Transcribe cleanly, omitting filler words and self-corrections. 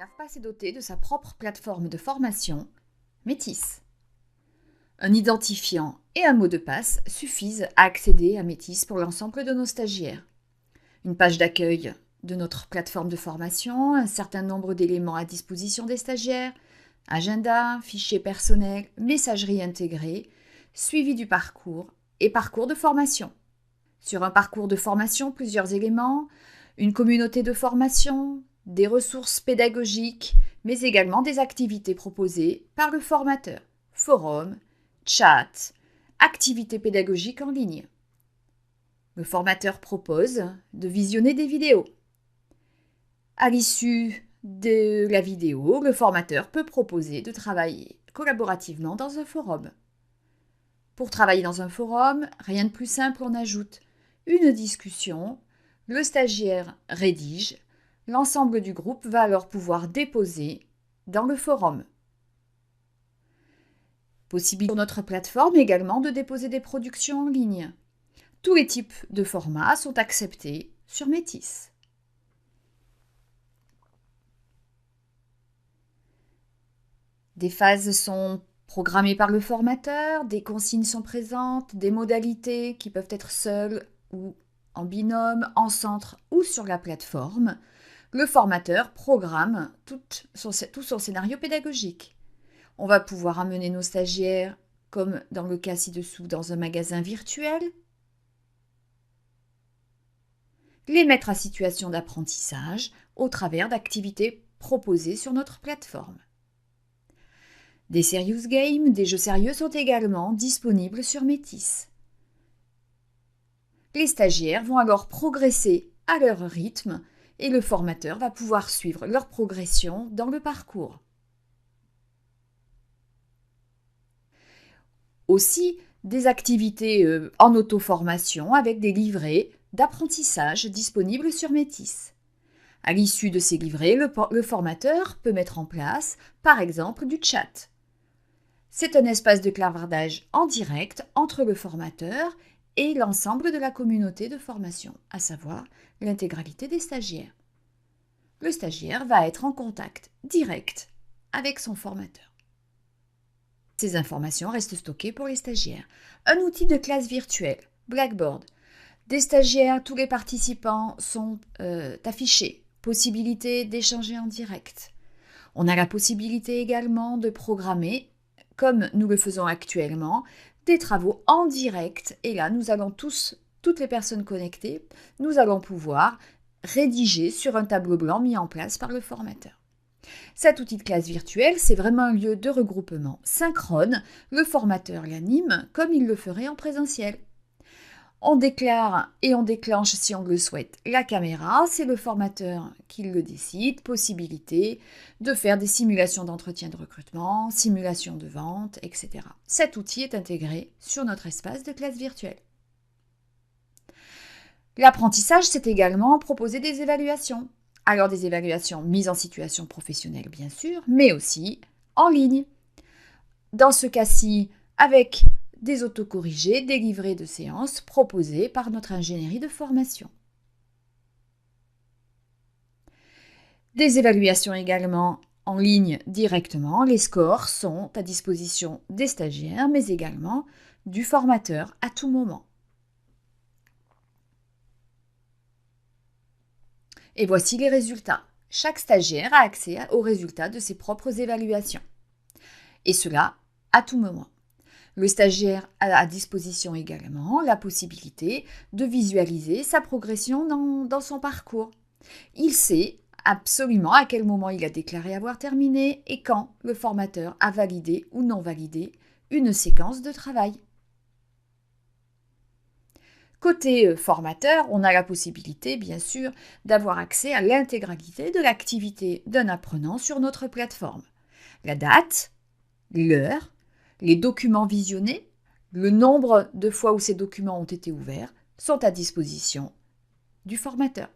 l'AFPA est doté de sa propre plateforme de formation, Métis. Un identifiant et un mot de passe suffisent à accéder à Métis pour l'ensemble de nos stagiaires. Une page d'accueil de notre plateforme de formation, un certain nombre d'éléments à disposition des stagiaires, agenda, fichiers personnels, messagerie intégrée, suivi du parcours et parcours de formation. Sur un parcours de formation, plusieurs éléments, une communauté de formation, des ressources pédagogiques, mais également des activités proposées par le formateur, forum, chat, activités pédagogiques en ligne. Le formateur propose de visionner des vidéos. À l'issue de la vidéo, le formateur peut proposer de travailler collaborativement dans un forum. Pour travailler dans un forum, rien de plus simple, on ajoute une discussion, le stagiaire rédige, l'ensemble du groupe va alors pouvoir déposer dans le forum. Possibilité sur notre plateforme également de déposer des productions en ligne. Tous les types de formats sont acceptés sur Métis. Des phases sont programmées par le formateur, des consignes sont présentes, des modalités qui peuvent être seules ou en binôme, en centre ou sur la plateforme. Le formateur programme tout son scénario pédagogique. On va pouvoir amener nos stagiaires, comme dans le cas ci-dessous, dans un magasin virtuel, les mettre à situation d'apprentissage au travers d'activités proposées sur notre plateforme. Des serious games, des jeux sérieux sont également disponibles sur Métis. Les stagiaires vont alors progresser à leur rythme et le formateur va pouvoir suivre leur progression dans le parcours. Aussi, des activités en auto-formation avec des livrets d'apprentissage disponibles sur Métis. À l'issue de ces livrets, le formateur peut mettre en place, par exemple, du chat. C'est un espace de clavardage en direct entre le formateur et l'ensemble de la communauté de formation, à savoir l'intégralité des stagiaires. Le stagiaire va être en contact direct avec son formateur. Ces informations restent stockées pour les stagiaires. Un outil de classe virtuelle, Blackboard. Des stagiaires, tous les participants sont affichés. Possibilité d'échanger en direct. On a la possibilité également de programmer, comme nous le faisons actuellement, des travaux en direct. Et là, nous allons toutes les personnes connectées, nous allons pouvoir rédiger sur un tableau blanc mis en place par le formateur. Cet outil de classe virtuelle, c'est vraiment un lieu de regroupement synchrone. Le formateur l'anime comme il le ferait en présentiel. On déclare et on déclenche, si on le souhaite, la caméra. C'est le formateur qui le décide. Possibilité de faire des simulations d'entretien de recrutement, simulations de vente, etc. Cet outil est intégré sur notre espace de classe virtuelle. L'apprentissage, c'est également proposer des évaluations. Alors des évaluations mises en situation professionnelle, bien sûr, mais aussi en ligne. Dans ce cas-ci, avec des autocorrigés, des livrets de séances proposés par notre ingénierie de formation. Des évaluations également en ligne directement. Les scores sont à disposition des stagiaires, mais également du formateur à tout moment. Et voici les résultats. Chaque stagiaire a accès aux résultats de ses propres évaluations. Et cela à tout moment. Le stagiaire a à disposition également la possibilité de visualiser sa progression dans son parcours. Il sait absolument à quel moment il a déclaré avoir terminé et quand le formateur a validé ou non validé une séquence de travail. Côté formateur, on a la possibilité, bien sûr, d'avoir accès à l'intégralité de l'activité d'un apprenant sur notre plateforme. La date, l'heure, les documents visionnés, le nombre de fois où ces documents ont été ouverts sont à disposition du formateur.